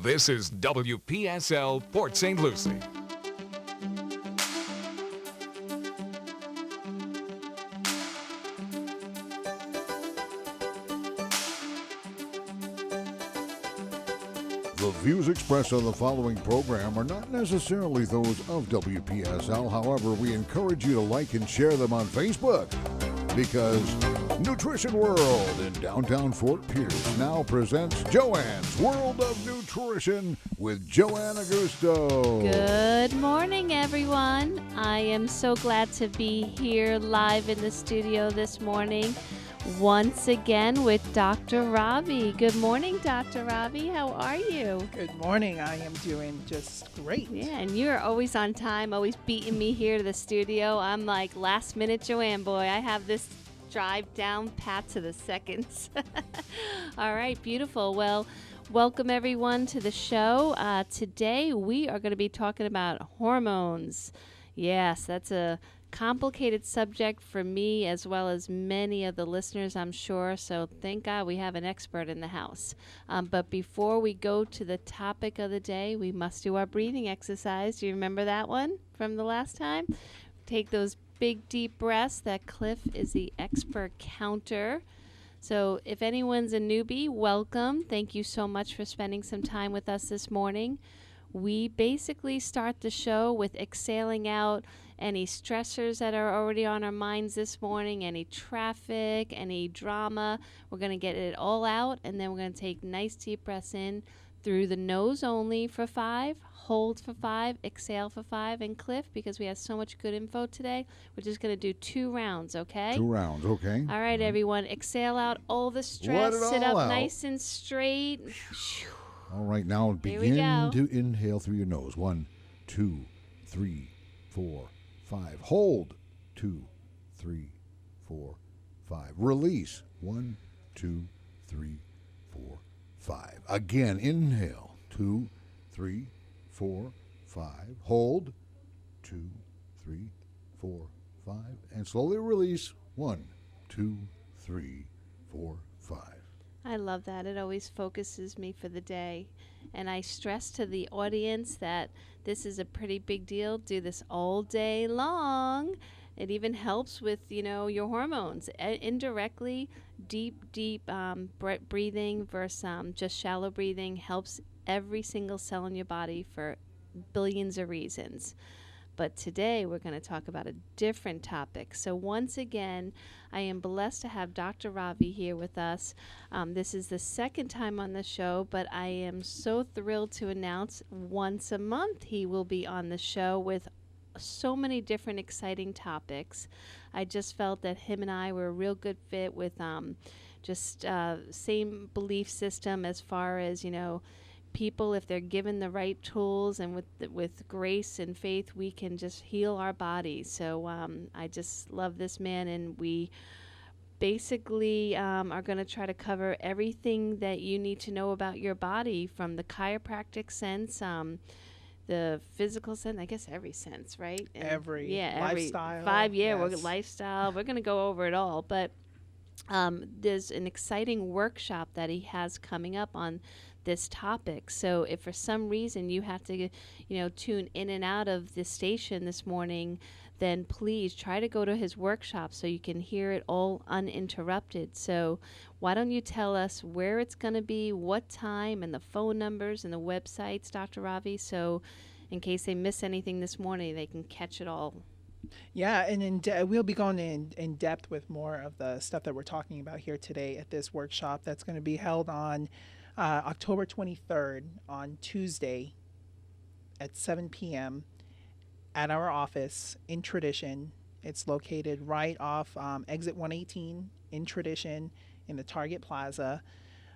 This is WPSL Port St. Lucie. The views expressed on the following program are not necessarily those of WPSL. However, we encourage you to like and share them on Facebook because Nutrition World in downtown Fort Pierce now presents Joanne's World of Nutrition with Joanne Augusto. Good morning, everyone. I am so glad to be here live in the studio this morning once again with Dr. Ravi. Good morning, Dr. Ravi. How are you? Good morning. I am doing just great. Yeah, and you're always on time, always beating me here to the studio. I'm like last minute Joanne boy. I have this drive down pat to the seconds. All right, beautiful. Well, welcome everyone to the show. Today we are going to be talking about hormones. Yes, that's a complicated subject for me as well as many of the listeners, I'm sure. So thank God we have an expert in the house. But before we go to the topic of the day, we must do our breathing exercise. Do you remember that one from the last time? Take those big deep breaths. That Cliff is the expert counter. So if anyone's a newbie, welcome. Thank you so much for spending some time with us this morning. We basically start the show with exhaling out any stressors that are already on our minds this morning, any traffic, any drama. We're going to get it all out, and then we're going to take nice deep breaths in through the nose only for 5, hold for 5, exhale for 5, and Cliff, because we have so much good info today, we're just going to do 2 rounds, okay? 2 rounds, okay. All right, everyone. Exhale out all the stress. Sit up out. nice and straight. All right, now Here we begin go. to inhale through your nose. 1, 2, 3, 4, 5. Hold. 2, 3, 4, 5. Release. 1, 2, 3, 4, 5. Again, inhale. 2, 3, 4, 5. Hold. 2, 3, 4, 5. And slowly release. 1, 2, 3, 4, 5. I love that. It always focuses me for the day. And I stress to the audience that this is a pretty big deal. Do this all day long. It even helps with, your hormones. Indirectly, deep breathing versus just shallow breathing helps every single cell in your body for billions of reasons. But today we're going to talk about a different topic. So once again, I am blessed to have Dr. Ravi here with us. This is the second time on the show, but I am so thrilled to announce once a month he will be on the show with so many different exciting topics. I just felt that him and I were a real good fit with same belief system as far as, people, if they're given the right tools and with grace and faith, we can just heal our bodies. So I just love this man, and we basically are going to try to cover everything that you need to know about your body, from the chiropractic sense, the physical sense, I guess every sense, right? And Every lifestyle. 5 year yes. lifestyle. We're going to go over it all, but there's an exciting workshop that he has coming up on this topic. So if for some reason you have to, tune in and out of this station this morning, then please try to go to his workshop so you can hear it all uninterrupted. So why don't you tell us where it's going to be, what time, and the phone numbers and the websites, Dr. Ravi, so in case they miss anything this morning, they can catch it all. Yeah, and we'll be going in depth with more of the stuff that we're talking about here today at this workshop that's going to be held on October 23rd on Tuesday at 7 p.m. at our office in Tradition. It's located right off exit 118 in Tradition in the Target Plaza.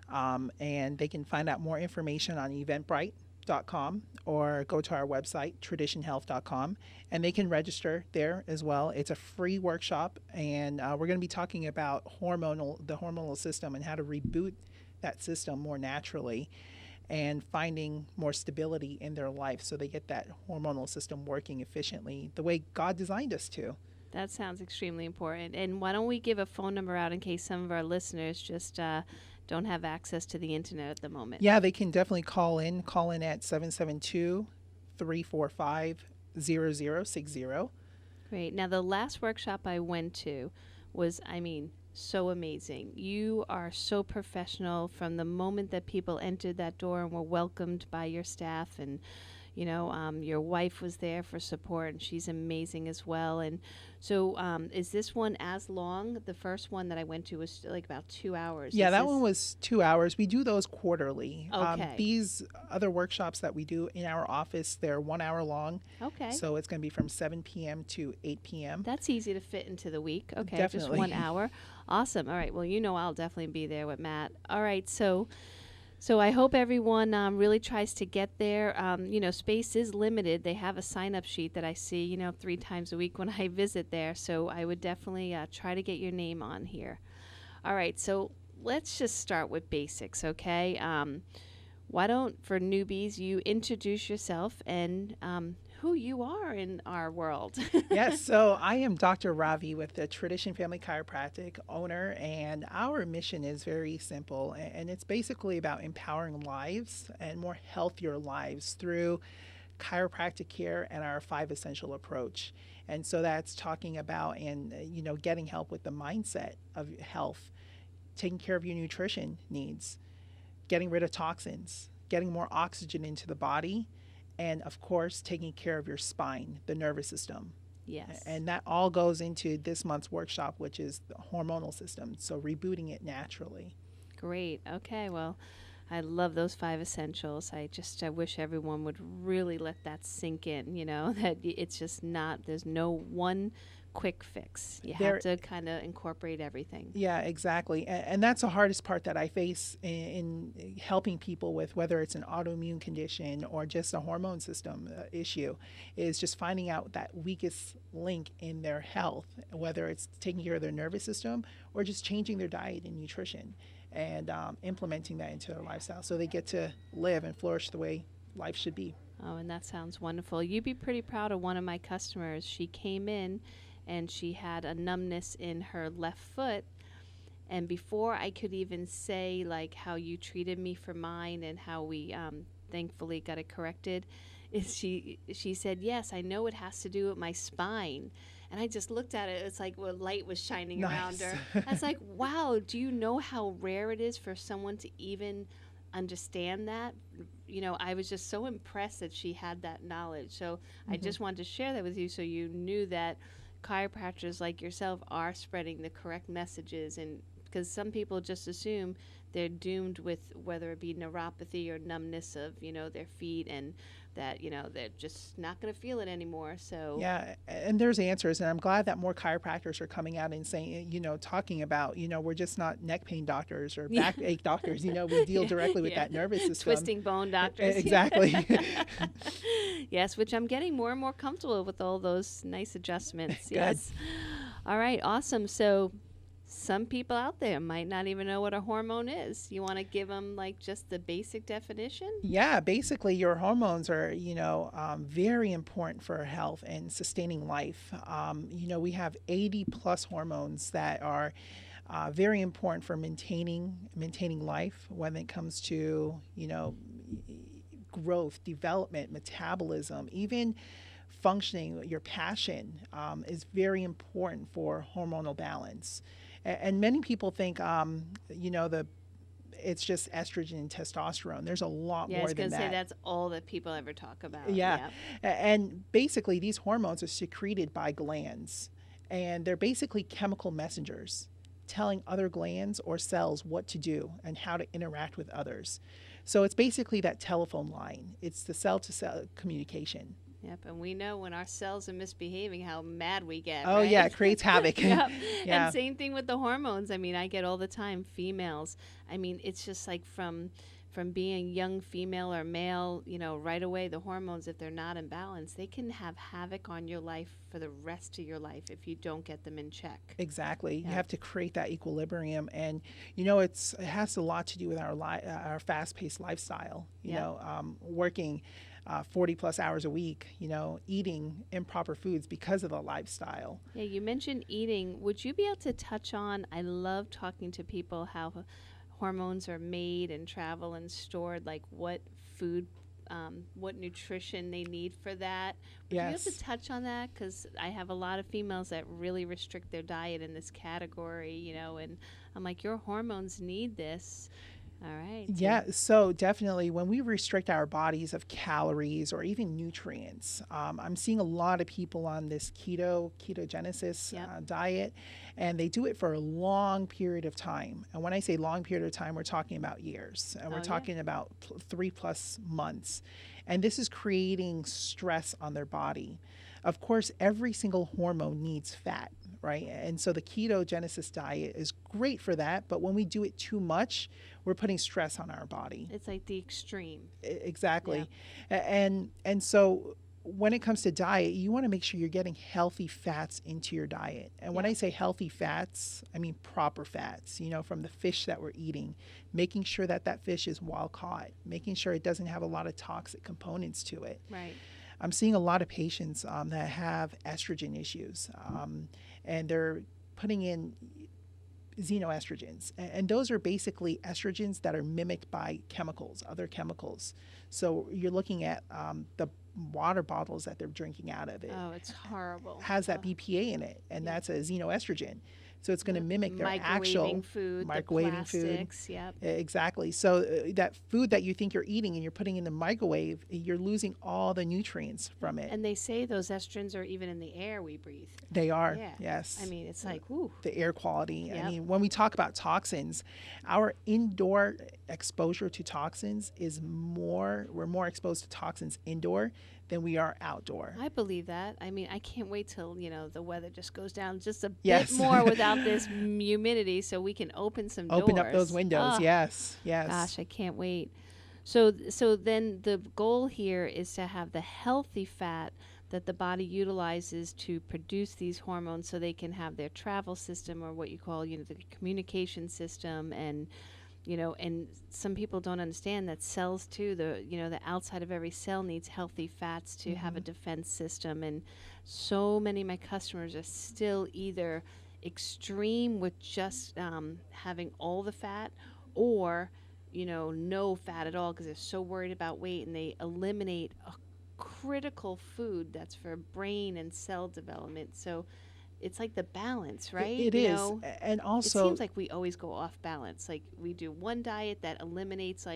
And they can find out more information on eventbrite.com or go to our website, traditionhealth.com, and they can register there as well. It's a free workshop, and we're going to be talking about the hormonal system and how to reboot that system more naturally and finding more stability in their life so they get that hormonal system working efficiently the way God designed us to. That sounds extremely important. And why don't we give a phone number out in case some of our listeners just don't have access to the internet at the moment. Yeah, they can definitely call in at 772-345-0060. Great. Now, the last workshop I went to was, I mean, so amazing. You are so professional from the moment that people entered that door and were welcomed by your staff. And, your wife was there for support, and she's amazing as well. And so is this one as long? The first one that I went to was like about 2 hours. Yeah, that one was 2 hours. We do those quarterly. Okay. These other workshops that we do in our office, they're 1 hour long. Okay. So it's going to be from 7 p.m. to 8 p.m. That's easy to fit into the week. Okay, Definitely. just 1 hour. Awesome. All right. Well, I'll definitely be there with Matt. All right. So I hope everyone really tries to get there. Space is limited. They have a sign-up sheet that I see, 3 times a week when I visit there. So I would definitely try to get your name on here. All right. So let's just start with basics, okay? Why don't, for newbies, you introduce yourself and who you are in our world. Yes, so I am Dr. Ravi with the Tradition Family Chiropractic, owner, and our mission is very simple, and it's basically about empowering lives and more healthier lives through chiropractic care and our 5 essential approach. And so that's talking about getting help with the mindset of health, taking care of your nutrition needs, getting rid of toxins, getting more oxygen into the body, and of course, taking care of your spine, the nervous system. Yes. And that all goes into this month's workshop, which is the hormonal system. So rebooting it naturally. Great. Okay. Well, I love those 5 essentials. I wish everyone would really let that sink in, that it's just not, there's no one quick fix. You have to kind of incorporate everything. Yeah, exactly. And that's the hardest part that I face in helping people with, whether it's an autoimmune condition or just a hormone system issue, is just finding out that weakest link in their health, whether it's taking care of their nervous system or just changing their diet and nutrition and implementing that into their lifestyle so they get to live and flourish the way life should be. Oh, and that sounds wonderful. You'd be pretty proud of one of my customers. She came in and she had a numbness in her left foot. And before I could even say like how you treated me for mine and how we thankfully got it corrected, she said, yes, I know it has to do with my spine. And I just looked at it. It's like light was shining around her. I was like, wow, do you know how rare it is for someone to even understand that? I was just so impressed that she had that knowledge. So I just wanted to share that with you so you knew that chiropractors like yourself are spreading the correct messages, and because some people just assume they're doomed with whether it be neuropathy or numbness of their feet, and that they're just not going to feel it anymore. So yeah, and there's answers, and I'm glad that more chiropractors are coming out and saying, talking about, we're just not neck pain doctors or backache doctors. We deal directly with that nervous system. Twisting bone doctors. Exactly. Yes, which I'm getting more and more comfortable with all those nice adjustments. Yes. All right, awesome. So some people out there might not even know what a hormone is. You want to give them like just the basic definition? Yeah, basically your hormones are, very important for health and sustaining life. We have 80 plus hormones that are very important for maintaining life when it comes to, growth, development, metabolism, even functioning. Your passion is very important for hormonal balance. And many people think, it's just estrogen and testosterone. There's a lot more than that. Yeah, I was going to say that's all that people ever talk about. Yeah. And basically these hormones are secreted by glands, and they're basically chemical messengers telling other glands or cells what to do and how to interact with others. So it's basically that telephone line. It's the cell-to-cell communication. Yep, and we know when our cells are misbehaving how mad we get. Oh, right? yeah, it creates havoc. Yep. Yeah. And same thing with the hormones. I mean, I get all the time females. I mean, it's just like from being young female or male, right away the hormones, if they're not in balance, they can have havoc on your life for the rest of your life if you don't get them in check. Exactly. Yeah. You have to create that equilibrium, and it has a lot to do with our fast-paced lifestyle. Working 40 plus hours a week, eating improper foods because of the lifestyle. Yeah, you mentioned eating. Would you be able to touch on, I love talking to people how hormones are made and travel and stored, like what food, what nutrition they need for that. Would you be able Yes. to touch on that? Because I have a lot of females that really restrict their diet in this category, you know, and I'm like, your hormones need this. All right. so- Yeah, so definitely when we restrict our bodies of calories or even nutrients, I'm seeing a lot of people on this ketogenesis Yep. diet, and they do it for a long period of time. And when I say long period of time, we're talking about years, and we're Oh, yeah. talking about 3+ months. And this is creating stress on their body. Of course, every single hormone needs fat, right? And so the ketogenesis diet is great for that, but when we do it too much, we're putting stress on our body. It's like the extreme. Exactly. And so when it comes to diet, you want to make sure you're getting healthy fats into your diet. And when Yeah. I say healthy fats, I mean proper fats, you know, from the fish that we're eating, making sure that that fish is wild caught, making sure it doesn't have a lot of toxic components to it. Right. I'm seeing a lot of patients that have estrogen issues, and they're putting in xenoestrogens. And those are basically estrogens that are mimicked by chemicals, other chemicals. So you're looking at the water bottles that they're drinking out of it. Oh, it's horrible. Has that Oh, BPA in it, and Yeah. that's a xenoestrogen. So it's going to mimic their microwaving actual food, microwaving the food. plastics, Yep. Exactly. So that food that you think you're eating and you're putting in the microwave, you're losing all the nutrients from it. And they say those estrogens are even in the air we breathe. They are. Yeah. Yes. I mean, it's like, whoo. The air quality. I Yep. mean, when we talk about toxins, our indoor exposure to toxins is we're more exposed to toxins indoor than we are outdoor. I believe that. I mean, I can't wait till, you know, the weather just goes down just a Yes. bit more without this humidity so we can open some doors. Open up those windows. Oh, Yes. Yes. Gosh, I can't wait. So then the goal here is to have the healthy fat that the body utilizes to produce these hormones so they can have their travel system, or what you call, you know, the communication system. And you know, and some people don't understand that cells too, the outside of every cell needs healthy fats to have a defense system. And so many of my customers are still either extreme with just having all the fat, or no fat at all because they're so worried about weight, and they eliminate a critical food that's for brain and cell development. So it's like the balance, right? It You is. know, And it also, seems like we always go off balance. Like we do one diet that eliminates,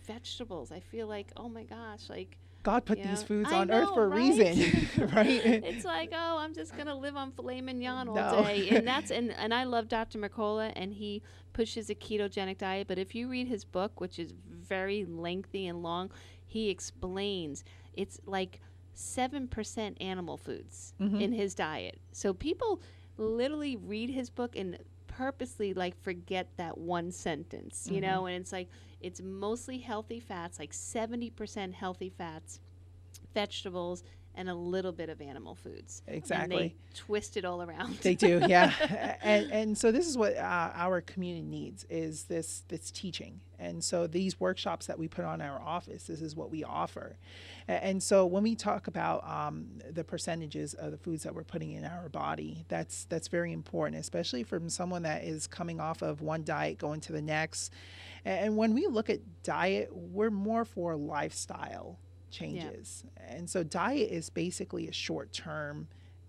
vegetables. I feel like, oh my gosh, like God put you these know, foods I on earth know, for a right? reason, right? It's like, oh, I'm just gonna live on filet mignon all No. day, and and I love Dr. Mercola, and he pushes a ketogenic diet. But if you read his book, which is very lengthy and long, he explains it's like 7% animal foods in his diet. So people literally read his book and purposely forget that one sentence, you know, and it's like it's mostly healthy fats, like 70% healthy fats, vegetables, and a little bit of animal foods. Exactly. And they twist it all around. They do, yeah. And so this is what our community needs, is this teaching. And so these workshops that we put on our office, this is what we offer. And so when we talk about the percentages of the foods that we're putting in our body, that's very important, especially from someone that is coming off of one diet going to the next. And when we look at diet, we're more for lifestyle changes. And so diet is basically a short-term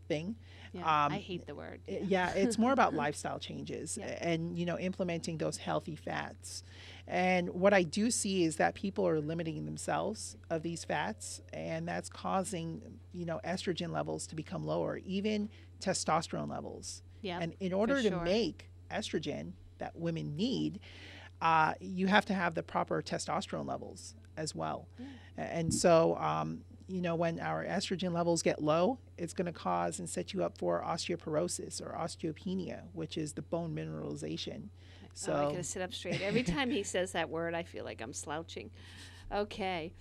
thing. Yeah, I hate the word. Yeah, it's more about lifestyle changes Yeah. and, implementing those healthy fats. And what I do see is that people are limiting themselves of these fats, and that's causing, estrogen levels to become lower, even testosterone levels. Yeah, And in order to sure. make estrogen that women need, you have to have the proper testosterone levels as well. And so, when our estrogen levels get low, it's going to cause and set you up for osteoporosis or osteopenia, which is the bone mineralization. So I gotta sit up straight. Every time he says that word, I feel like I'm slouching. Okay.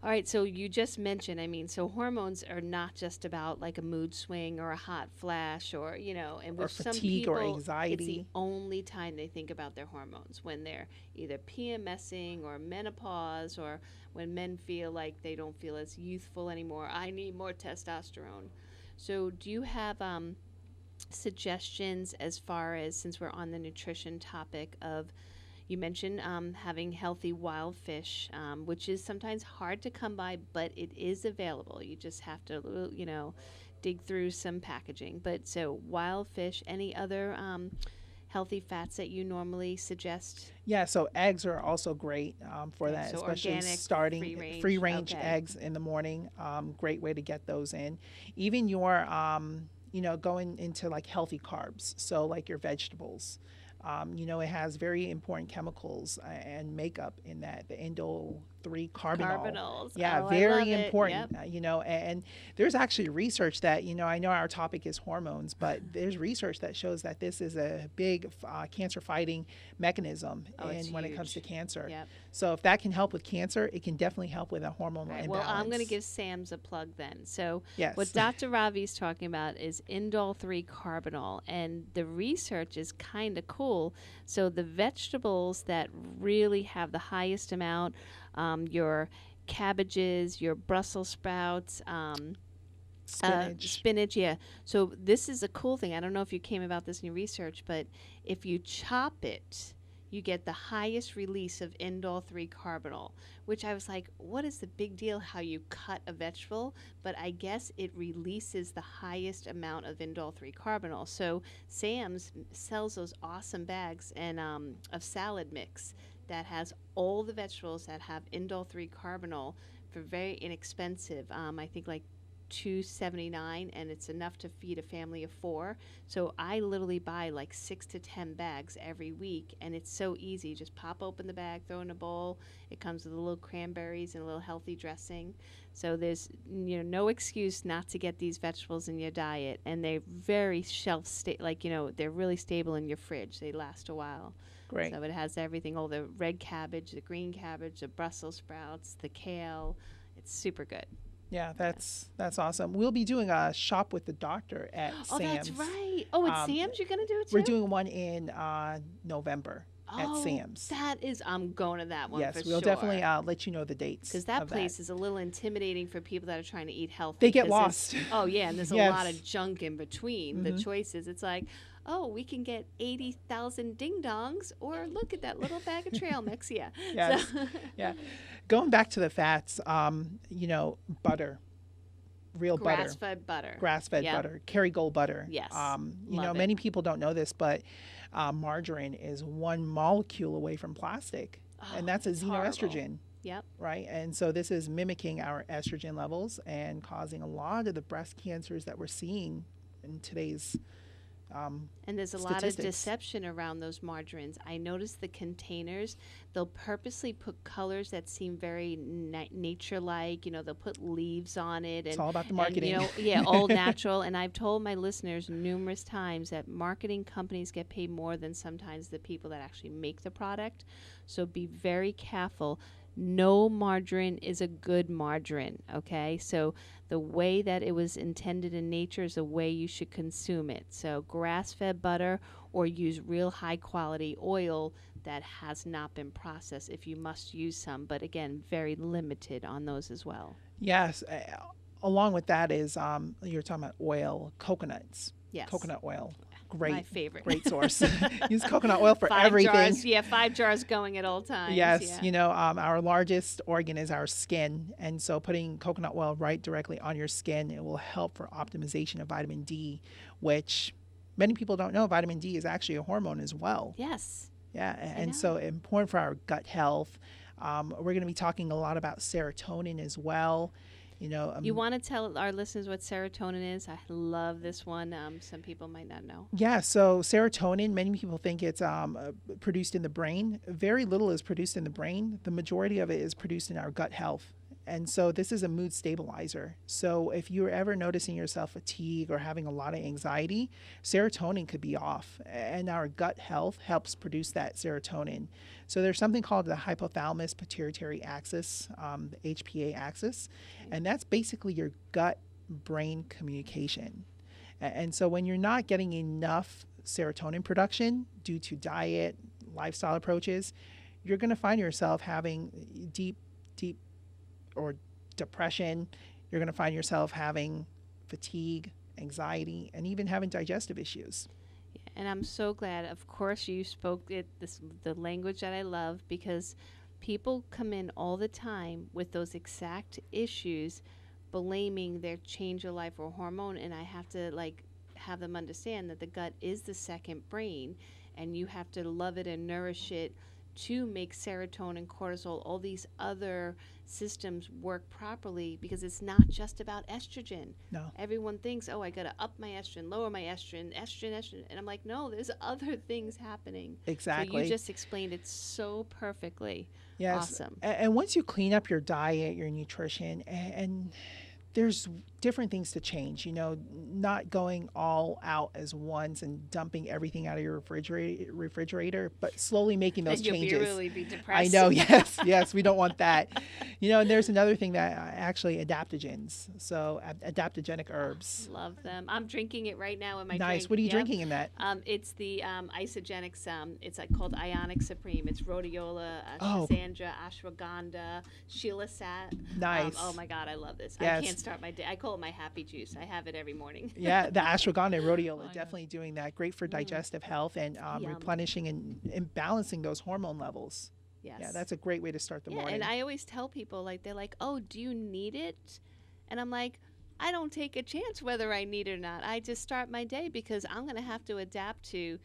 All right, so you just mentioned, so hormones are not just about like a mood swing or a hot flash or, and Or with some fatigue or people, it's the anxiety. only time they think about their hormones, when they're either PMSing or menopause, or when men feel like they don't feel as youthful anymore. I need more testosterone. So do you have suggestions as far as, since we're on the nutrition topic, of You mentioned having healthy wild fish, which is sometimes hard to come by, but it is available. You just have to, dig through some packaging. But so wild fish, any other healthy fats that you normally suggest? Yeah, so eggs are also great for Okay, that, so especially organic, starting free range, range okay. eggs in the morning. Great way to get those in. Even your, going into like healthy carbs, so like your vegetables. It has very important chemicals and makeup in that, the indole 3 carbinol. Carbonals. Yeah, Oh, I love very it. important. Yep. And there's actually research that, I know our topic is hormones, but there's research that shows that this is a big cancer fighting mechanism Oh, it's when it comes to huge. cancer. Yep. So if that can help with cancer, it can definitely help with a hormonal Right. imbalance. Well, I'm going to give Sam's a plug then. So, Yes. what Dr. Ravi is talking about is indole 3 carbinol, and the research is kind of cool. So, the vegetables that really have the highest amount, your cabbages, your Brussels sprouts, Spinach. yeah. So, this is a cool thing. I don't know if you came about this in your research, but if you chop it, you get the highest release of indole 3 carbinol, which I was like, what is the big deal how you cut a vegetable? But I guess it releases the highest amount of indole 3 carbinol. So Sam's sells those awesome bags and of salad mix that has all the vegetables that have indole 3 carbinol for very inexpensive. I think like $2.79, and it's enough to feed a family of 4. So I literally buy like 6 to 10 bags every week, and it's so easy. Just pop open the bag, throw in a bowl. It comes with a little cranberries and a little healthy dressing. So there's no excuse not to get these vegetables in your diet, and they're very shelf they're really stable in your fridge. They last a while. Great. So it has everything: all the red cabbage, the green cabbage, the Brussels sprouts, the kale. It's super good. Yeah, that's awesome. We'll be doing a shop with the doctor at Oh, Sam's. that's right. Oh, at Sam's you're going to do it too? We're doing one in November at Sam's. I'm going to that one Yes, for we'll sure. definitely let you know the dates. Because that of place is a little intimidating for people that are trying to eat healthy. They get 'cause lost. Oh, yeah, and there's a Yes. lot of junk in between the choices. It's like, oh, we can get 80,000 ding-dongs, or look at that little bag of trail mix. Yeah. Yes. So- Yeah. Going back to the fats, butter. Real butter. Grass-fed butter. Grass-fed Yep. butter. Kerrygold butter. Yes. Love it. many people don't know this, but margarine is 1 molecule away from plastic. Oh, and that's a it's horrible. xenoestrogen. Yep. Right? And so this is mimicking our estrogen levels and causing a lot of the breast cancers that we're seeing in today's And there's a lot of statistics. deception around those margarines. I noticed the containers, they'll purposely put colors that seem very nature-like. They'll put leaves on it. It's all about the marketing. And, all natural. And I've told my listeners numerous times that marketing companies get paid more than sometimes the people that actually make the product. So be very careful. No margarine is a good margarine, okay? So the way that it was intended in nature is the way you should consume it. So grass-fed butter, or use real high-quality oil that has not been processed if you must use some. But again, very limited on those as well. Yes. Along with that is you're talking about oil, coconuts. Yes. Coconut oil. Great. My favorite. Great source. Use coconut oil for 5 everything. jars. Yeah, 5 jars going at all times. Yes, Yeah. our largest organ is our skin, and so putting coconut oil right directly on your skin, it will help for optimization of vitamin D, which many people don't know. Vitamin D is actually a hormone as well. Yes. Yeah, know. and so important for our gut health. We're going to be talking a lot about serotonin as well. You want to tell our listeners what serotonin is? I love this one. Some people might not know. Yeah, so serotonin, many people think it's produced in the brain. Very little is produced in the brain. The majority of it is produced in our gut health. And so this is a mood stabilizer. So if you're ever noticing yourself fatigue or having a lot of anxiety, serotonin could be off. And our gut health helps produce that serotonin. So there's something called the hypothalamus pituitary axis, the HPA axis. And that's basically your gut-brain communication. And so when you're not getting enough serotonin production due to diet, lifestyle approaches, you're going to find yourself having deep or depression. You're going to find yourself having fatigue, anxiety, and even having digestive issues. And I'm so glad, of course, you spoke the language that I love, because people come in all the time with those exact issues, blaming their change of life or hormone. And I have to have them understand that the gut is the second brain, and you have to love it and nourish it to make serotonin, cortisol, all these other systems work properly, because it's not just about estrogen. No. Everyone thinks, oh, I got to up my estrogen, lower my estrogen. And I'm like, no, there's other things happening. Exactly. So you just explained it so perfectly. Yes. Awesome. And once you clean up your diet, your nutrition, and there's different things to change, not going all out as once and dumping everything out of your refrigerator, but slowly making those Then changes. You'll really be depressed. I know, yes, we don't want that. And there's another thing that actually adaptogens, so adaptogenic herbs. Love them. I'm drinking it right now in my Nice. drink. What are you drinking in that? It's the Isogenics. It's called Ionic Supreme. It's rhodiola, Oh. schizandra, ashwagandha, shilasat. Nice. Oh my God, I love this. Yes. I can't start my day. I call it my happy juice. I have it every morning. Yeah, the ashwagandha and rhodiola, Oh, yeah. definitely doing that. Great for digestive health and Yum. replenishing and balancing those hormone levels. Yes. Yeah, that's a great way to start the Yeah, morning. and I always tell people, they're like, oh, do you need it? And I'm like, I don't take a chance whether I need it or not. I just start my day, because I'm going to have to adapt to,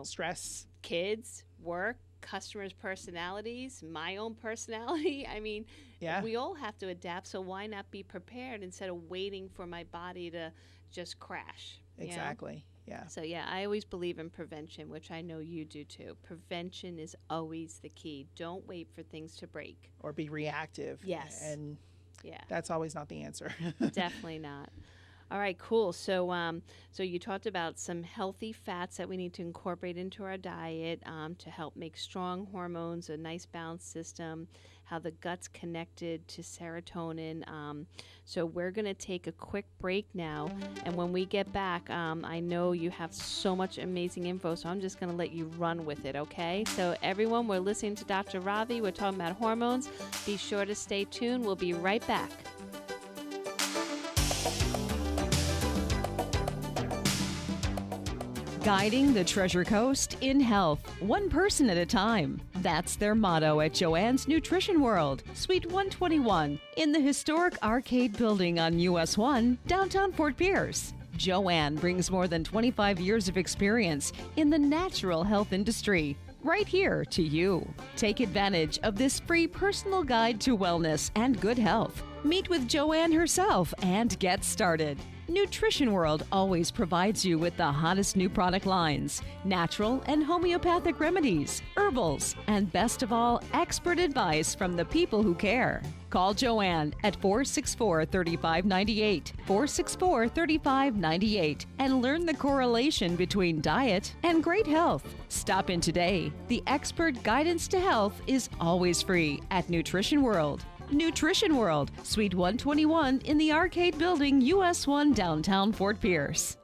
Stress. kids, work, customers' personalities, my own personality. I mean, Yeah. we all have to adapt, so why not be prepared instead of waiting for my body to just crash? Exactly. Yeah. So, yeah, I always believe in prevention, which I know you do too. Prevention is always the key. Don't wait for things to break. Or be reactive. Yes. And Yeah, that's always not the answer. definitely not. All right, cool. So, so you talked about some healthy fats that we need to incorporate into our diet to help make strong hormones, a nice balanced system, how the gut's connected to serotonin. So we're going to take a quick break now, and when we get back, I know you have so much amazing info, so I'm just going to let you run with it, okay? So everyone, we're listening to Dr. Ravi. We're talking about hormones. Be sure to stay tuned. We'll be right back. Guiding the Treasure Coast in health, one person at a time. That's their motto at Joanne's Nutrition World, Suite 121, in the historic arcade building on US 1, downtown Fort Pierce. Joanne brings more than 25 years of experience in the natural health industry, right here to you. Take advantage of this free personal guide to wellness and good health. Meet with Joanne herself and get started. Nutrition World always provides you with the hottest new product lines, natural and homeopathic remedies, herbals, and best of all, expert advice from the people who care. Call Joanne at 464-3598, 464-3598, and learn the correlation between diet and great health. Stop in today. The expert guidance to health is always free at Nutrition World. Nutrition World, Suite 121 in the Arcade Building, US 1, downtown Fort Pierce.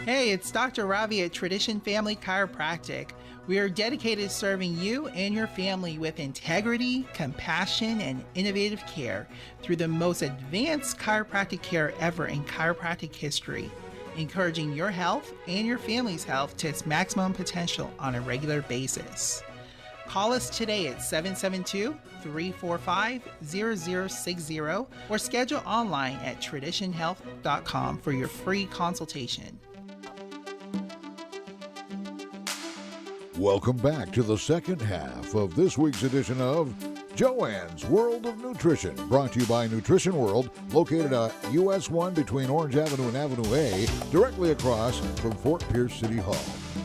Hey, it's Dr. Ravi at Tradition Family Chiropractic. We are dedicated to serving you and your family with integrity, compassion, and innovative care through the most advanced chiropractic care ever in chiropractic history, encouraging your health and your family's health to its maximum potential on a regular basis. Call us today at 772-345-0060 or schedule online at traditionhealth.com for your free consultation. Welcome back to the second half of this week's edition of Joanne's World of Nutrition, brought to you by Nutrition World, located at US 1 between Orange Avenue and Avenue A, directly across from Fort Pierce City Hall.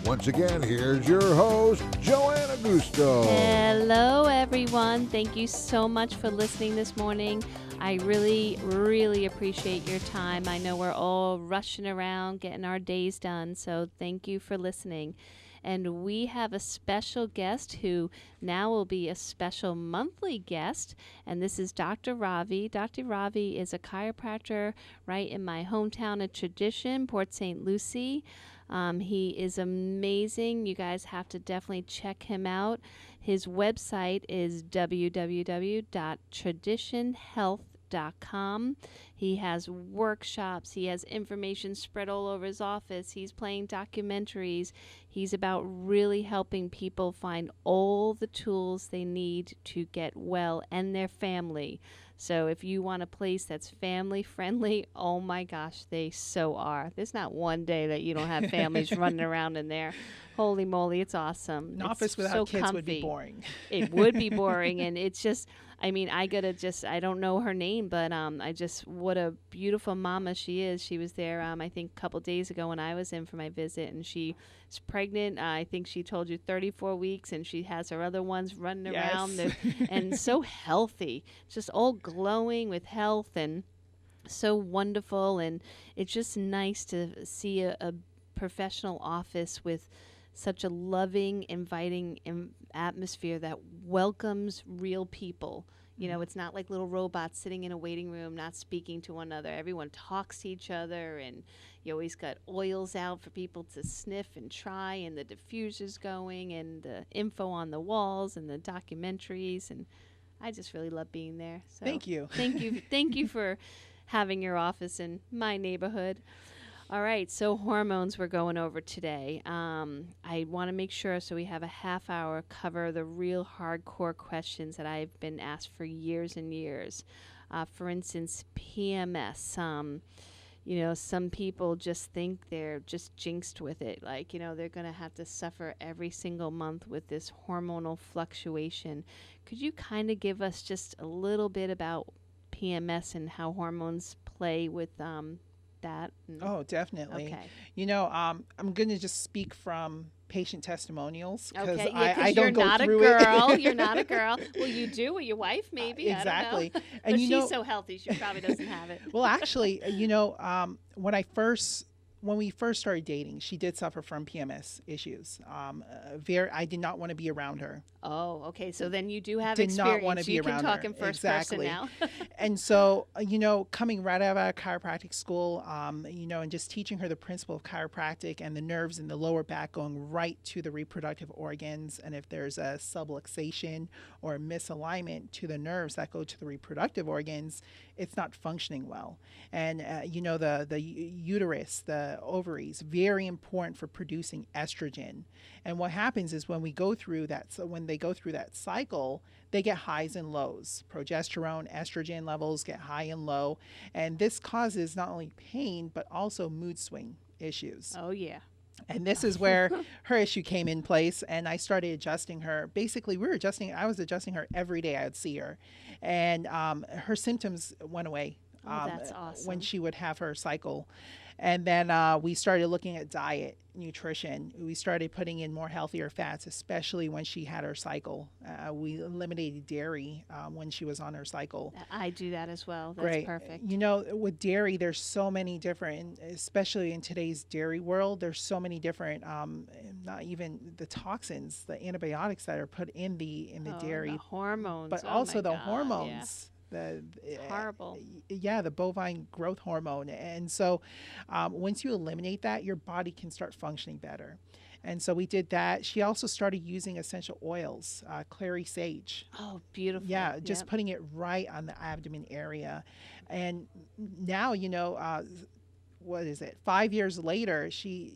Once again, here's your host, Joanne Augusto. Hello, everyone. Thank you so much for listening this morning. I really, really appreciate your time. I know we're all rushing around getting our days done, so thank you for listening. And we have a special guest who now will be a special monthly guest, and this is Dr. Ravi. Dr. Ravi is a chiropractor right in my hometown of Tradition, Port St. Lucie. He is amazing. You guys have to definitely check him out. His website is www.traditionhealth.com. PSLPortsaintlouis.com. He has workshops. He has information spread all over his office. He's playing documentaries. He's about really helping people find all the tools they need to get well and their family. So if you want a place that's family friendly, oh my gosh, they so are. There's not one day that you don't have families running around in there. Holy moly, it's awesome. An It's office without so kids would be comfy. boring. It would be boring, and it's just, I mean, I don't know her name, but what a beautiful mama she is. She was there, I think, a couple days ago when I was in for my visit, and she's pregnant. I think she told you 34 weeks, and she has her other ones running Yes. around, and so healthy, just all glowing with health, and so wonderful. And it's just nice to see a professional office with such a loving, inviting atmosphere that welcomes real people. You know, it's not like little robots sitting in a waiting room, not speaking to one another. Everyone talks to each other, and you always got oils out for people to sniff and try, and the diffusers going, and the info on the walls, and the documentaries. And I just really love being there. So Thank you. Thank you for having your office in my neighborhood. All right, so hormones we're going over today. I want to make sure, so we have a half hour, cover the real hardcore questions that I've been asked for years and years. For instance, PMS. Some people just think they're just jinxed with it. Like, they're going to have to suffer every single month with this hormonal fluctuation. Could you kind of give us just a little bit about PMS and how hormones play with that? Oh, definitely. Okay. I'm going to just speak from patient testimonials because Okay, I you're don't go not a through girl. it. You're not a girl. Well, you do with your wife, maybe. Exactly. I don't know. And but you she's know- so healthy, she probably doesn't have it. Well, actually, when we first started dating, she did suffer from PMS issues. I did not want to be around her. Oh, okay. So then you do have Did not experience. wanna be You can around talk her. in first Exactly. person now. And so, coming right out of chiropractic school, and just teaching her the principle of chiropractic and the nerves in the lower back going right to the reproductive organs. And if there's a subluxation or a misalignment to the nerves that go to the reproductive organs, it's not functioning well. And, the uterus, the ovaries, very important for producing estrogen. And what happens is when they go through that cycle, they get highs and lows. Progesterone, estrogen levels get high and low. And this causes not only pain, but also mood swing issues. Oh, yeah. And this is where her issue came in place. And I started adjusting her. Basically, I was adjusting her every day I would see her. And her symptoms went away. Oh, that's awesome. When she would have her cycle. And then we started looking at diet, nutrition. We started putting in more healthier fats, especially when she had her cycle. We eliminated dairy when she was on her cycle. I do that as well. That's Great. perfect. With dairy, there's so many different, especially in today's dairy world, there's so many different, not even the toxins, the antibiotics that are put in the dairy, The hormones. but Oh also my the God, hormones. It's horrible. The bovine growth hormone. And so once you eliminate that, your body can start functioning better. And so we did that. She also started using essential oils, clary sage. Oh, beautiful. Yeah, just Yep. putting it right on the abdomen area. And now, what is it? 5 years later, she,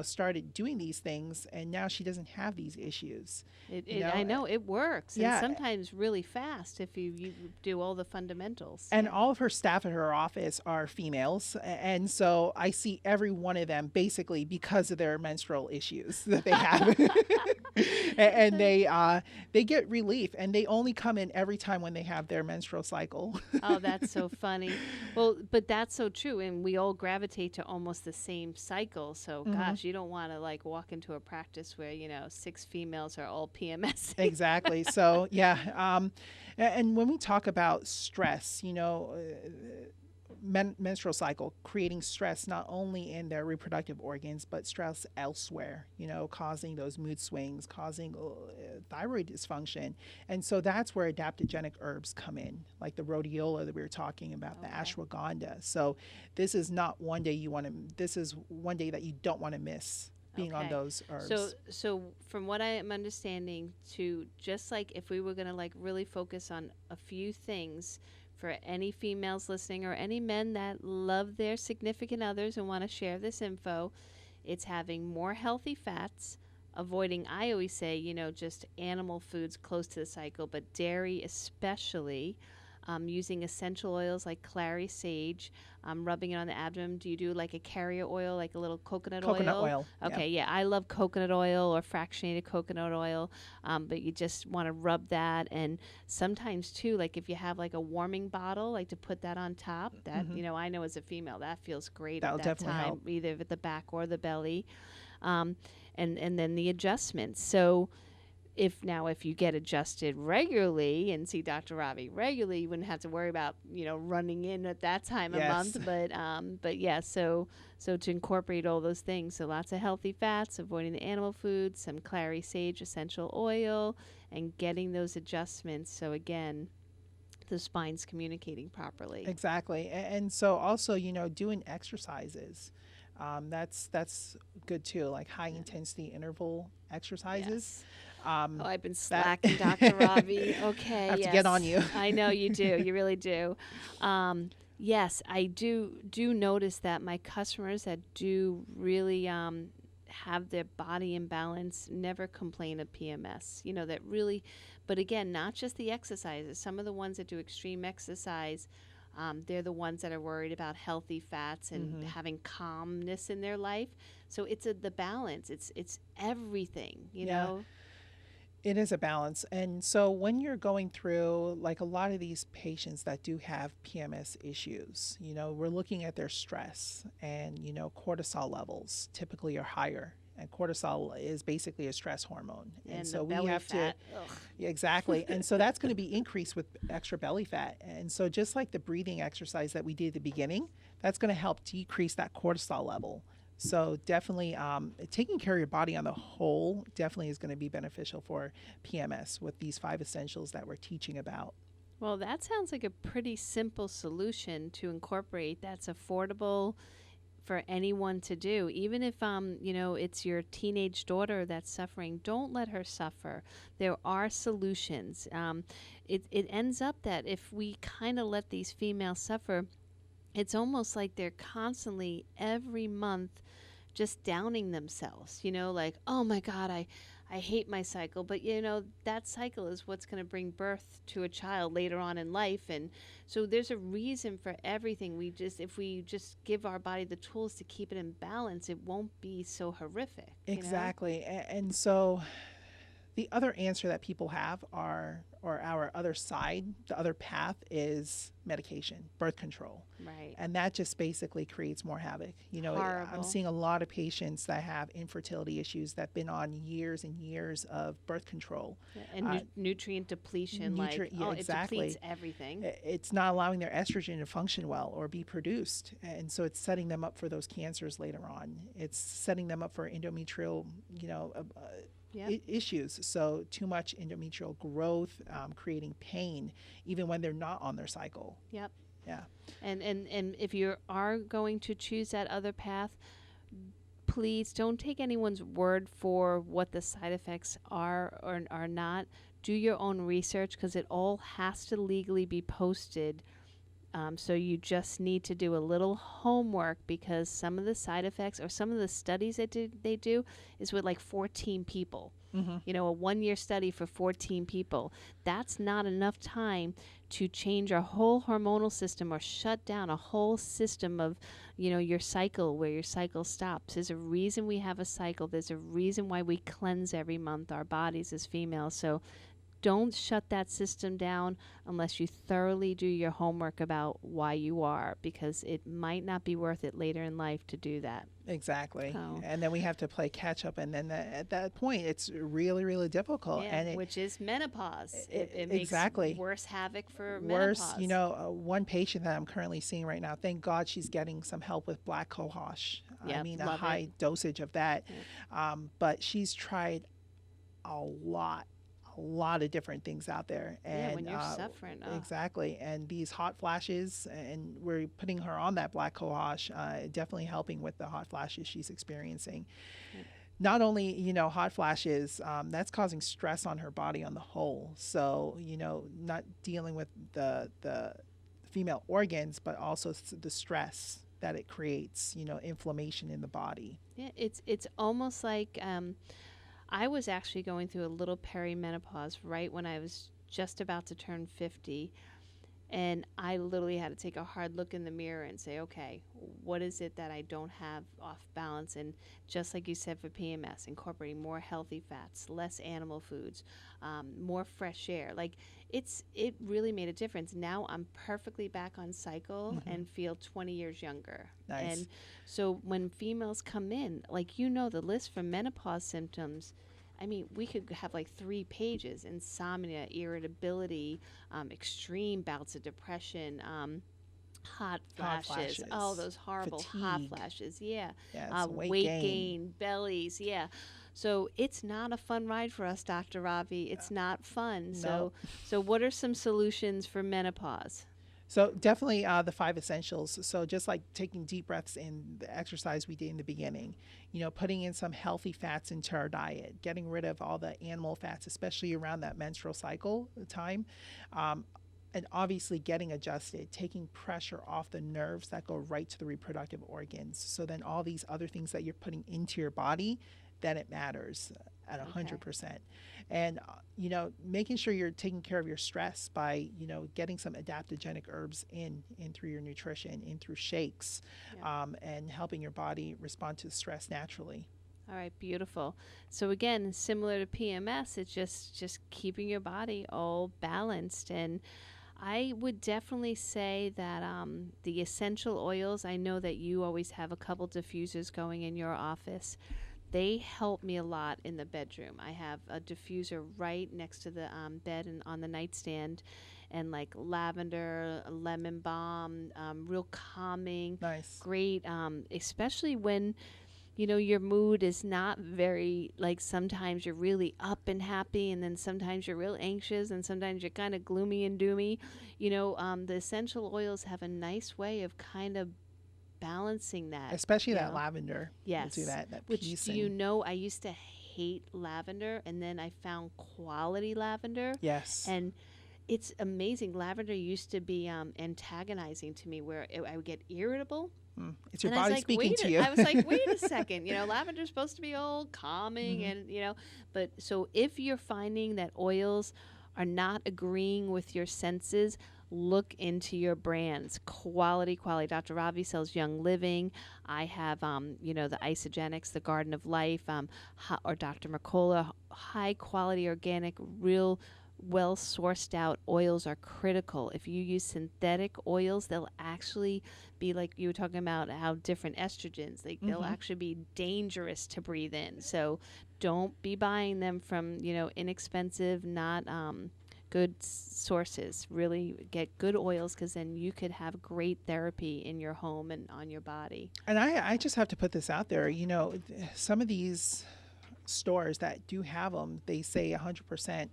started doing these things, and now she doesn't have these issues. I know it works. Yeah. And sometimes really fast if you do all the fundamentals. And all of her staff at her office are females. And so I see every one of them basically because of their menstrual issues that they have. And they get relief, and they only come in every time when they have their menstrual cycle. Oh, that's so funny. Well, but that's so true. And we all gravitate to almost the same cycle. So, gosh, you don't want to walk into a practice where, 6 females are all PMS. Exactly. So, yeah. And when we talk about stress, menstrual cycle creating stress not only in their reproductive organs, but stress elsewhere, causing those mood swings, causing thyroid dysfunction. And so that's where adaptogenic herbs come in, like the rhodiola that we were talking about, the ashwagandha. So this is not one day this is one day that you don't want to miss being on those herbs. So from what I am understanding, to just like if we were going to really focus on a few things for any females listening or any men that love their significant others and want to share this info, it's having more healthy fats, avoiding, I always say, just animal foods close to the cycle, but dairy especially, using essential oils like clary sage, rubbing it on the abdomen. Do you do like a carrier oil, like a little coconut oil? Coconut oil. Okay, yeah. I love coconut oil or fractionated coconut oil, but you just want to rub that. And sometimes, too, like if you have like a warming bottle, like to put that on top, that, I know as a female, that feels great That'll at that definitely time, help. either at the back or the belly. And then the adjustments. So if you get adjusted regularly and see Dr. Ravi regularly, you wouldn't have to worry about running in at that time a month. But yeah, so to incorporate all those things, so lots of healthy fats, avoiding the animal foods, some clary sage essential oil, and getting those adjustments. So again, the spine's communicating properly. Exactly. And so also, doing exercises. That's good too, like high intensity interval exercises. Yes. I've been slacking, Dr. Ravi. Okay, I have to get on you. I know you do. You really do. Yes, I do notice that my customers that do really have their body in balance never complain of PMS. That really, but again, not just the exercises. Some of the ones that do extreme exercise, they're the ones that are worried about healthy fats and having calmness in their life. So it's the balance. It's everything, you know. It is a balance. And so when you're going through, like a lot of these patients that do have PMS issues, we're looking at their stress and, cortisol levels typically are higher. And cortisol is basically a stress hormone. And so the we belly have fat. Yeah, exactly. And so that's going to be increased with extra belly fat. And so just like the breathing exercise that we did at the beginning, that's going to help decrease that cortisol level. So definitely taking care of your body on the whole definitely is going to be beneficial for PMS with these 5 essentials that we're teaching about. Well, that sounds like a pretty simple solution to incorporate that's affordable for anyone to do. Even if it's your teenage daughter that's suffering, don't let her suffer. There are solutions. It ends up that if we kind of let these females suffer, it's almost like they're constantly every month just downing themselves, like, oh my God, I hate my cycle. But, that cycle is what's going to bring birth to a child later on in life. And so there's a reason for everything. If we just give our body the tools to keep it in balance, it won't be so horrific. Exactly. And so the other answer that people have or our other side, the other path is medication, birth control. Right. And that just basically creates more havoc. Horrible. I'm seeing a lot of patients that have infertility issues that have been on years and years of birth control. Yeah, and nutrient depletion, exactly. It depletes everything. It's not allowing their estrogen to function well or be produced. And so it's setting them up for those cancers later on. It's setting them up for endometrial, issues. So too much endometrial growth, creating pain, even when they're not on their cycle. Yep. Yeah. And if you are going to choose that other path, please don't take anyone's word for what the side effects are or are not. Do your own research, because it all has to legally be posted. So you just need to do a little homework, because some of the side effects or some of the studies that they do is with like 14 people. A 1-year study for 14 people. That's not enough time to change our whole hormonal system or shut down a whole system of, your cycle, where your cycle stops. There's a reason we have a cycle. There's a reason why we cleanse every month, our bodies as females. So don't shut that system down unless you thoroughly do your homework about why you are, because it might not be worth it later in life to do that. Exactly. Oh. And then we have to play catch up. And then at that point, it's really, really difficult. Yeah, and which is menopause. It makes exactly worse havoc for worse. menopause. One patient that I'm currently seeing right now, thank God she's getting some help with black cohosh. Yep, I mean, a love high dosage of that. But she's tried a lot of different things out there. And when you're suffering. Oh. Exactly. And these hot flashes, and we're putting her on that black cohosh, definitely helping with the hot flashes she's experiencing. Not only, hot flashes, that's causing stress on her body on the whole. So, not dealing with the female organs, but also the stress that it creates, inflammation in the body. Yeah, it's almost like I was actually going through a little perimenopause right when I was just about to turn 50. And I literally had to take a hard look in the mirror and say, okay, what is it that I don't have off balance? And just like you said for PMS, incorporating more healthy fats, less animal foods, more fresh air. Like it really made a difference. Now I'm perfectly back on cycle and feel 20 years younger. Nice. And so when females come in, like the list for menopause symptoms, I mean, we could have like 3 pages: insomnia, irritability, extreme bouts of depression, hot flashes. Oh, those horrible hot fatigue. flashes. Yeah. Yes, Weight gain, bellies. Yeah. So it's not a fun ride for us, Dr. Ravi. It's not fun. No. So what are some solutions for menopause? So definitely the 5 essentials. So just like taking deep breaths in the exercise we did in the beginning, putting in some healthy fats into our diet, getting rid of all the animal fats, especially around that menstrual cycle time. And obviously getting adjusted, taking pressure off the nerves that go right to the reproductive organs. So then all these other things that you're putting into your body, then it matters at 100%. And, making sure you're taking care of your stress by, getting some adaptogenic herbs in through your nutrition, in through shakes, and helping your body respond to stress naturally. All right, beautiful. So again, similar to PMS, it's just keeping your body all balanced. And I would definitely say that the essential oils, I know that you always have a couple diffusers going in your office. They help me a lot in the bedroom. I have a diffuser right next to the bed and on the nightstand, and like lavender, lemon balm, real calming. Nice. Great, especially when your mood is not very, like, sometimes you're really up and happy, and then sometimes you're real anxious, and sometimes you're kind of gloomy and doomy. The essential oils have a nice way of kind of balancing that. Especially that lavender. Yes. Will do that Which, peace. I used to hate lavender, and then I found quality lavender. Yes. And it's amazing. Lavender used to be antagonizing to me, where I would get irritable. It's your And I was body like, speaking to you. I was like, wait a second. Lavender's supposed to be all calming, and but so if you're finding that oils are not agreeing with your senses, look into your brands. Quality. Dr. Ravi sells Young Living. I have, the Isogenics, the Garden of Life, or Dr. Mercola. High quality, organic, real, well sourced out oils are critical. If you use synthetic oils, they'll actually be, like you were talking about, how different estrogens, they'll actually be dangerous to breathe in. So don't be buying them from, inexpensive, not good sources. Really get good oils, because then you could have great therapy in your home and on your body. And I just have to put this out there. Some of these stores that do have them, they say 100%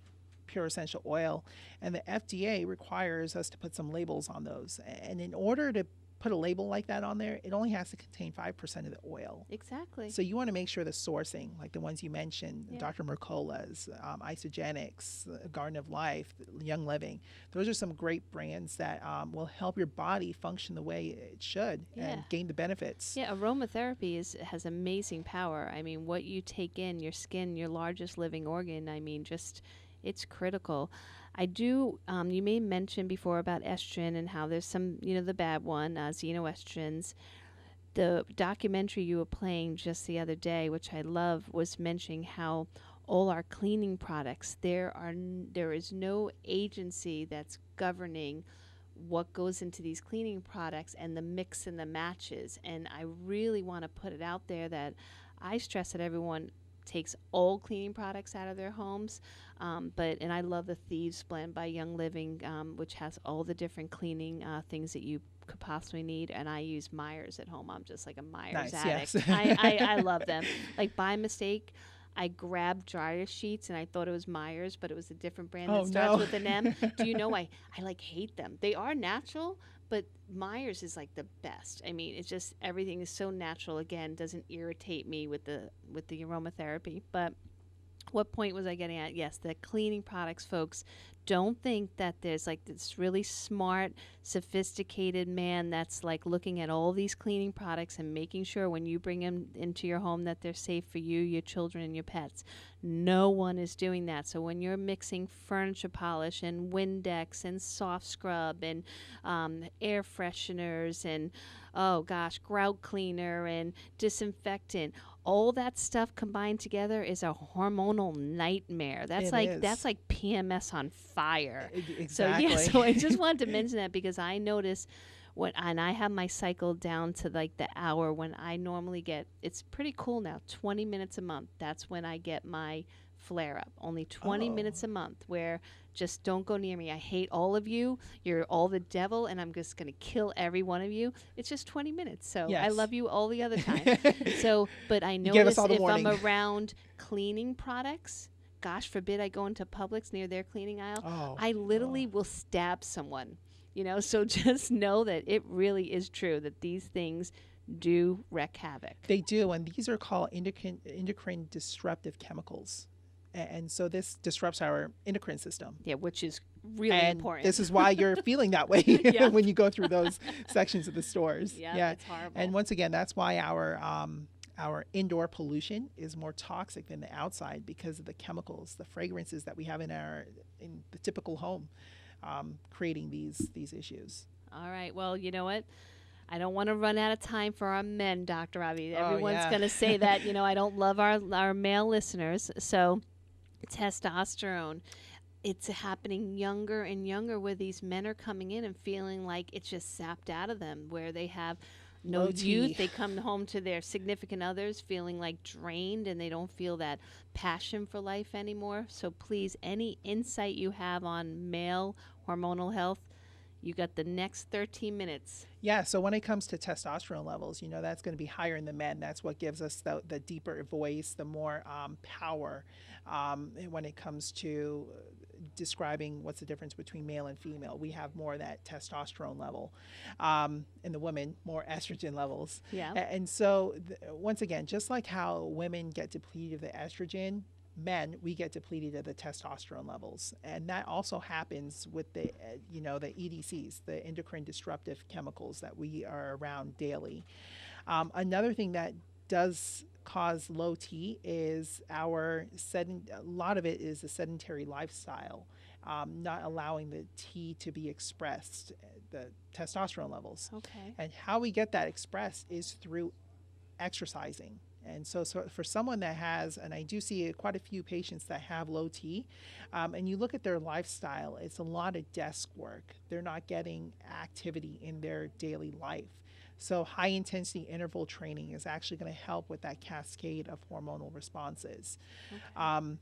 pure essential oil, and the FDA requires us to put some labels on those. And in order to put a label like that on there, it only has to contain 5% of the oil. Exactly. So you want to make sure the sourcing, like the ones you mentioned, Yeah. Dr. Mercola's, Isogenics, Garden of Life, Young Living, those are some great brands that will help your body function the way it should and gain the benefits. Yeah, aromatherapy has amazing power. I mean, what you take in, your skin, your largest living organ, it's critical. I do, you may mention before about estrogen and how there's some, the bad one, xenoestrogens. The documentary you were playing just the other day, which I love, was mentioning how all our cleaning products, there is no agency that's governing what goes into these cleaning products and the mix and the matches. And I really want to put it out there that I stress that everyone takes all cleaning products out of their homes, and I love the Thieves blend by Young Living, which has all the different cleaning things that you could possibly need. And I use Myers at home. I'm just like a Myers addict. Yes. I love them. Like, by mistake, I grabbed dryer sheets and I thought it was Myers, but it was a different brand that starts with an M. Do you know, I hate them. They are natural, but Myers is like the best. I mean, it's just, everything is so natural. Again, doesn't irritate me with the aromatherapy. But what point was I getting at? Yes, the cleaning products, folks. don't think that there's like this really smart, sophisticated man that's like looking at all these cleaning products and making sure when you bring them into your home that they're safe for you, your children, and your pets. No one is doing that. So when you're mixing furniture polish and Windex and soft scrub and air fresheners and, oh gosh, grout cleaner and disinfectant, all that stuff combined together is a hormonal nightmare. That's that's like PMS on fire. Exactly. So yeah, so I just wanted to mention that because I notice and I have my cycle down to like the hour when I normally get, it's pretty cool now, 20 minutes a month. That's when I get my flare up. Only 20 minutes a month where just don't go near me. I hate all of you. You're all the devil and I'm just going to kill every one of you. It's just 20 minutes. So I love you all the other time. But I notice if I'm around cleaning products, gosh forbid I go into Publix near their cleaning aisle, I literally will stab someone. So just know that it really is true that these things do wreak havoc. They do, and these are called endocrine disruptive chemicals. And so this disrupts our endocrine system. Yeah, which is really important. This is why you're feeling that way when you go through those sections of the stores. Yeah, it's horrible. And once again, that's why our indoor pollution is more toxic than the outside because of the chemicals, the fragrances that we have in the typical home, creating these issues. All right. Well, you know what? I don't want to run out of time for our men, Dr. Ravi. Everyone's going to say that, I don't love our male listeners. So testosterone, it's happening younger and younger where these men are coming in and feeling like it's just sapped out of them, where they have no youth. They come home to their significant others feeling like drained and they don't feel that passion for life anymore. So please, any insight you have on male hormonal health, you got the next 13 minutes. Yeah, so when it comes to testosterone levels, that's going to be higher in the men. That's what gives us the deeper voice, the more power when it comes to describing what's the difference between male and female. We have more of that testosterone level. In the women, more estrogen levels. Yeah. And so, once again, just like how women get depleted of the estrogen, men, we get depleted of the testosterone levels. And that also happens with the EDCs, the endocrine disruptive chemicals that we are around daily. Another thing that does cause low T is a lot of it is a sedentary lifestyle, not allowing the T to be expressed, the testosterone levels. Okay. And how we get that expressed is through exercising. And so for someone that has, and I do see quite a few patients that have low T, and you look at their lifestyle, it's a lot of desk work. They're not getting activity in their daily life. So high intensity interval training is actually going to help with that cascade of hormonal responses. Okay.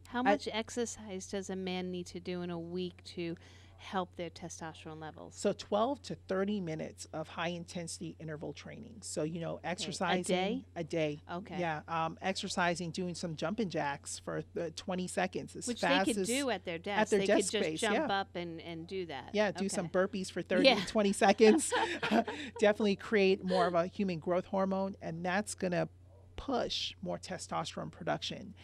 How much exercise does a man need to do in a week to help their testosterone levels? So 12 to 30 minutes of high intensity interval training. So, exercising a day. Okay. Yeah. Exercising, doing some jumping jacks for 20 seconds. Which they could do at their desk. At their they desk could just space, jump up and do that. Yeah. Do some burpees for 30 to 20 seconds. Definitely create more of a human growth hormone. And that's going to push more testosterone production.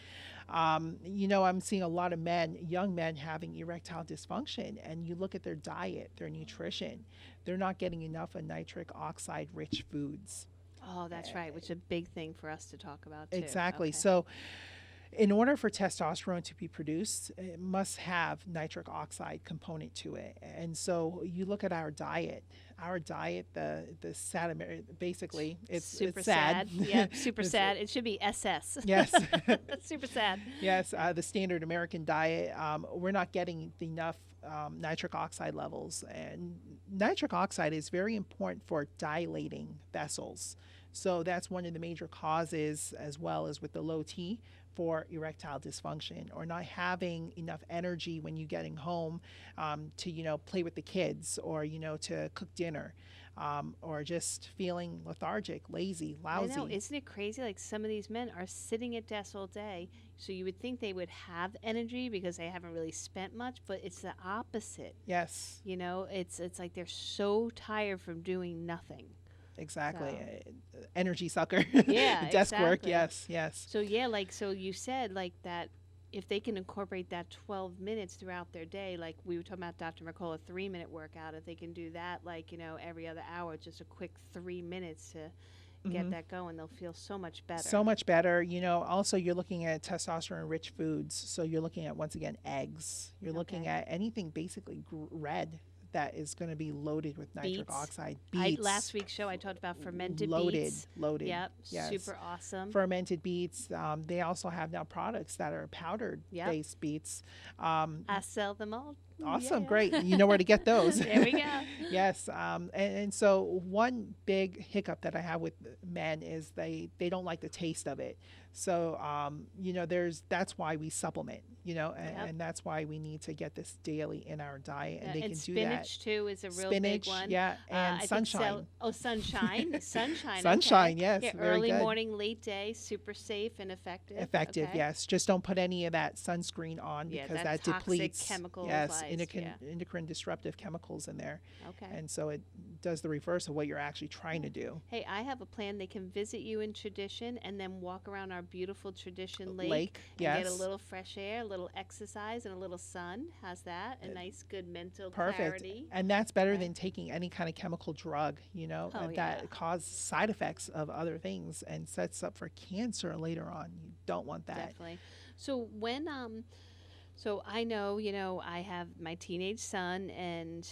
I'm seeing a lot of young men having erectile dysfunction, and you look at their diet, their nutrition, they're not getting enough of nitric oxide rich foods. Oh, that's right, which is a big thing for us to talk about too. Exactly. Okay. So in order for testosterone to be produced, it must have nitric oxide component to it. And so you look at our diet, the sad, basically, it's super sad. Yeah, super sad. It should be SS. Yes. Super sad. Yes, the standard American diet, we're not getting enough nitric oxide levels. And nitric oxide is very important for dilating vessels. So that's one of the major causes, as well as with the low T, for erectile dysfunction, or not having enough energy when you're getting home to play with the kids, or to cook dinner, or just feeling lethargic, lazy, lousy. I know, isn't it crazy? Like some of these men are sitting at desks all day, so you would think they would have energy because they haven't really spent much, but it's the opposite. Yes. It's like they're so tired from doing nothing. Exactly. Energy sucker. Yeah, Desk work. exactly. Yes. So so you said like that if they can incorporate that 12 minutes throughout their day, like we were talking about Dr. Mercola, 3-minute workout, if they can do that, like, every other hour, just a quick 3 minutes to get that going, they'll feel so much better. So much better. Also, you're looking at testosterone-rich foods. So you're looking at, once again, eggs. You're looking at anything basically red that is going to be loaded with nitric oxide. Beets. Last week's show, I talked about fermented beets. Loaded. Yep, yes. super awesome. Fermented beets. They also have now products that are powdered-based beets. I sell them all. Awesome, Yeah. great. You know where to get those. There we go. Yes, and so one big hiccup that I have with men is they don't like the taste of it. So that's why we supplement, and that's why we need to get this daily in our diet, and they can do that. Spinach too is a real big one. Yeah, and sunshine. Sunshine. Sunshine. Sunshine, okay. yes, Yeah, very early good. morning, late day, super safe and effective. Effective, okay. yes. Just don't put any of that sunscreen on because that toxic depletes chemicals. yes, yeah. endocrine disruptive chemicals in there. Okay. And so it does the reverse of what you're actually trying to do. Hey, I have a plan. They can visit you in Tradition and then walk around our beautiful Tradition Lake, and yes. get a little fresh air, a little exercise, and a little sun. How's that? A nice, good mental Perfect. clarity. And that's better Okay. than taking any kind of chemical drug, Oh, that yeah. cause side effects of other things and sets up for cancer later on. You don't want that. Definitely. So when so I know, I have my teenage son and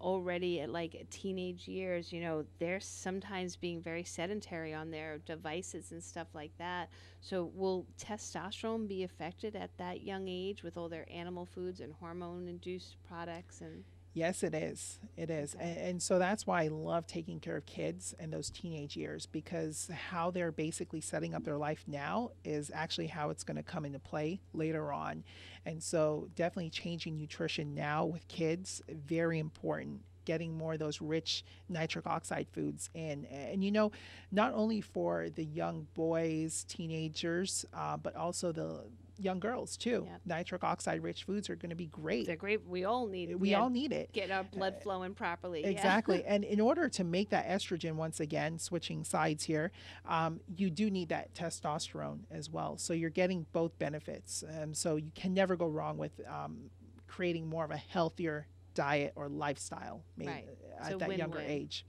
already at like teenage years, they're sometimes being very sedentary on their devices and stuff like that. So will testosterone be affected at that young age with all their animal foods and hormone induced products and Yes, it is. It is. Okay. And so that's why I love taking care of kids in those teenage years, because how they're basically setting up their life now is actually how it's going to come into play later on. And so definitely changing nutrition now with kids, very important. Getting more of those rich nitric oxide foods in. And not only for the young boys, teenagers, but also the young girls too. Yep. Nitric oxide rich foods are going to be great. they're great. We all need it. We all need it. Get our blood flowing properly. Exactly. And in order to make that estrogen, once again, switching sides here, you do need that testosterone as well. So you're getting both benefits. So you can never go wrong with creating more of a healthier diet or lifestyle Right. at So that younger win-win. age.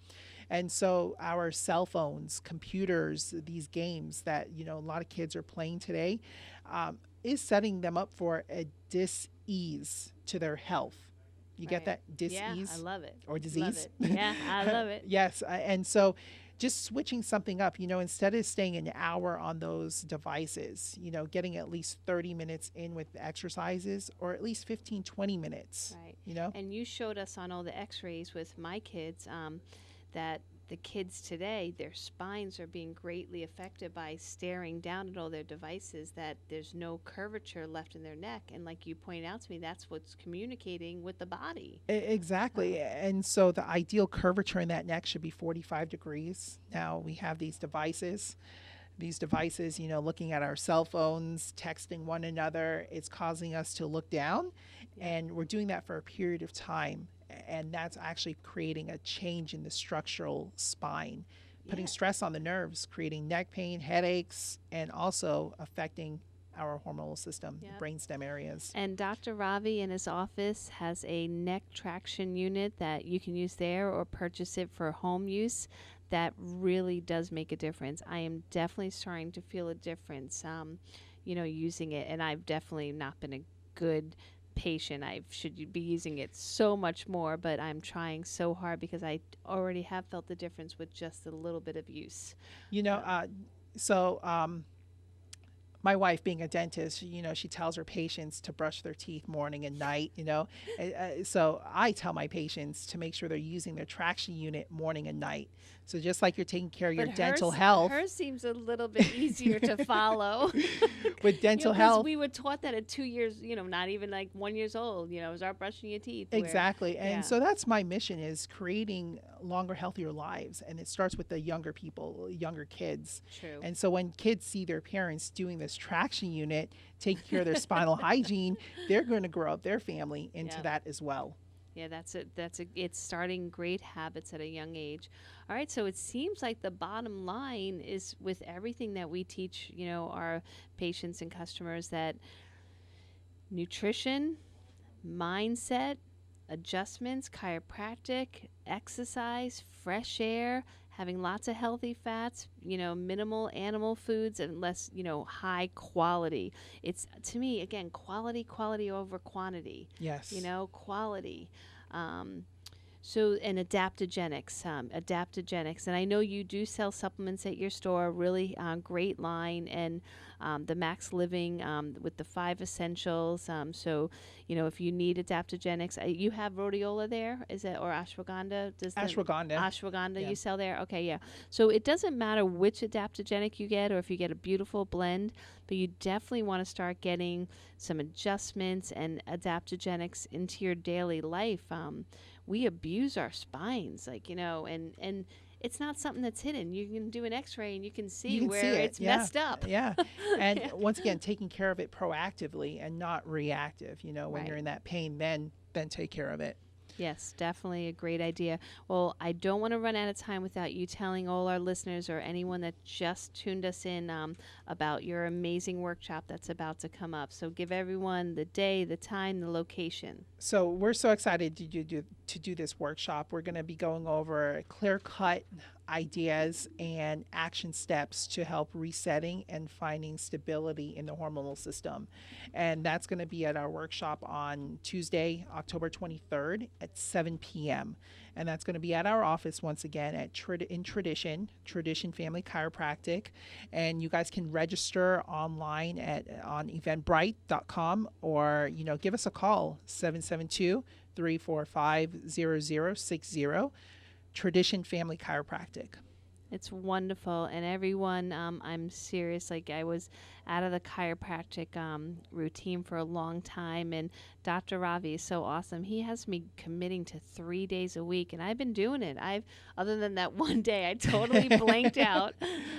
And so our cell phones, computers, these games that, a lot of kids are playing today, is setting them up for a dis-ease to their health. You get Right. that? Dis-ease? Yeah, I love it. Or disease? Love it. Yeah, I love it. Yes. And so just switching something up, instead of staying an hour on those devices, getting at least 30 minutes in with exercises or at least 15, 20 minutes, Right. And you showed us on all the x-rays with my kids that the kids today, their spines are being greatly affected by staring down at all their devices, that there's no curvature left in their neck. And like you pointed out to me, that's what's communicating with the body. Exactly. And so the ideal curvature in that neck should be 45 degrees. Now we have these devices, looking at our cell phones, texting one another, it's causing us to look down. Yeah. And we're doing that for a period of time. And that's actually creating a change in the structural spine, putting Yeah. stress on the nerves, creating neck pain, headaches, and also affecting our hormonal system, Yep. brainstem areas. And Dr. Ravi in his office has a neck traction unit that you can use there or purchase it for home use. That really does make a difference. I am definitely starting to feel a difference, using it. And I've definitely not been a good patient. I should be using it so much more, but I'm trying so hard because I already have felt the difference with just a little bit of use. My wife, being a dentist, she tells her patients to brush their teeth morning and night, So I tell my patients to make sure they're using their traction unit morning and night. So just like you're taking care of your But dental hers- health, Hers seems a little bit easier to follow. with dental 'cause health. we were taught that at 2 years, not even like 1 year old, start brushing your teeth. Exactly. And yeah. so that's my mission, is creating longer, healthier lives. And it starts with the younger people, younger kids. True. And so when kids see their parents doing this traction unit, taking care of their spinal hygiene, they're going to grow up their family into Yeah. that as well. Yeah, it's starting great habits at a young age. All right, so it seems like the bottom line is with everything that we teach, our patients and customers, that nutrition, mindset, adjustments, chiropractic, exercise, fresh air, having lots of healthy fats, minimal animal foods and less, high quality. It's, to me, again, quality over quantity. Yes. Quality. And adaptogenics, and I know you do sell supplements at your store, really great line, and the Max Living with the 5 essentials. So, if you need adaptogenics, you have rhodiola there, is it, or ashwagandha? Ashwagandha Yeah. you sell there? Okay, yeah. So it doesn't matter which adaptogenic you get, or if you get a beautiful blend, but you definitely want to start getting some adjustments and adaptogenics into your daily life. We abuse our spines, and it's not something that's hidden. You can do an x-ray and you can see where it's messed up. Yeah. And once again, taking care of it proactively and not reactive. When Right. you're in that pain, then take care of it. Yes, definitely a great idea. Well, I don't want to run out of time without you telling all our listeners or anyone that just tuned us in about your amazing workshop that's about to come up. So give everyone the day, the time, the location. So we're so excited to do this workshop. We're going to be going over clear-cut ideas and action steps to help resetting and finding stability in the hormonal system. And that's going to be at our workshop on Tuesday, October 23rd at 7 p.m. And that's going to be at our office once again at Tradition Family Chiropractic. And you guys can register online on eventbrite.com, or give us a call, 772-345-0060. Tradition Family Chiropractic. It's wonderful. And everyone, I'm serious. I was out of the chiropractic routine for a long time. And Dr. Ravi is so awesome. He has me committing to 3 days a week. And I've been doing it. Other than that one day, I totally blanked out.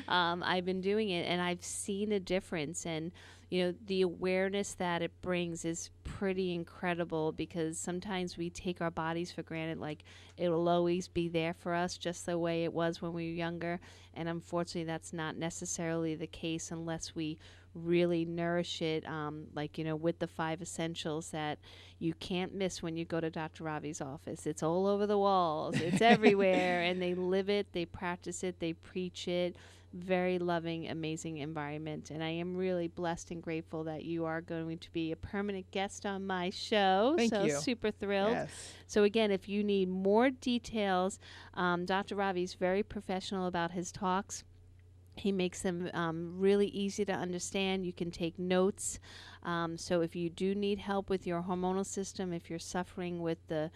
I've been doing it, and I've seen a difference. And the awareness that it brings is pretty incredible, because sometimes we take our bodies for granted, like it'll always be there for us just the way it was when we were younger. And unfortunately, that's not necessarily the case unless we really nourish it, with the 5 essentials that you can't miss when you go to Dr. Ravi's office. It's all over the walls. It's everywhere. And they live it, they practice it, they preach it. Very loving, amazing environment. And I am really blessed and grateful that you are going to be a permanent guest on my show. Thank you. Super thrilled. Yes. So again, if you need more details, Dr. Ravi is very professional about his talks. He makes them really easy to understand. You can take notes. So if you do need help with your hormonal system, if you're suffering with the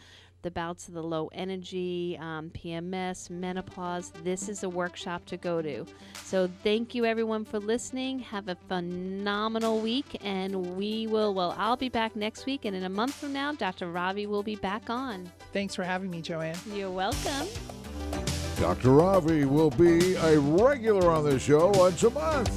bouts of the low energy, PMS, menopause, this is a workshop to go to. So thank you everyone for listening. Have a phenomenal week, and I'll be back next week, and in a month from now, Dr. Ravi will be back on. Thanks for having me, Joanne. You're welcome. Dr. Ravi will be a regular on this show once a month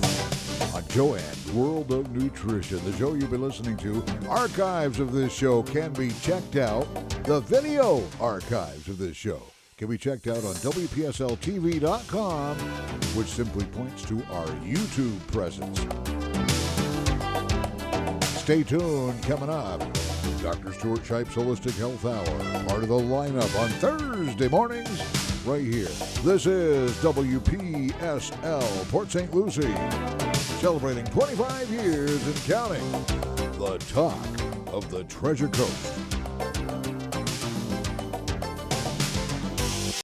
on Joanne's World of Nutrition, the show you've been listening to. Archives of this show can be checked out. The video archives of this show can be checked out on WPSLTV.com, which simply points to our YouTube presence. Stay tuned. Coming up, Dr. Stuart Shipe's Holistic Health Hour, part of the lineup on Thursday mornings right here. This is WPSL Port St. Lucie, celebrating 25 years and counting. The talk of the Treasure Coast.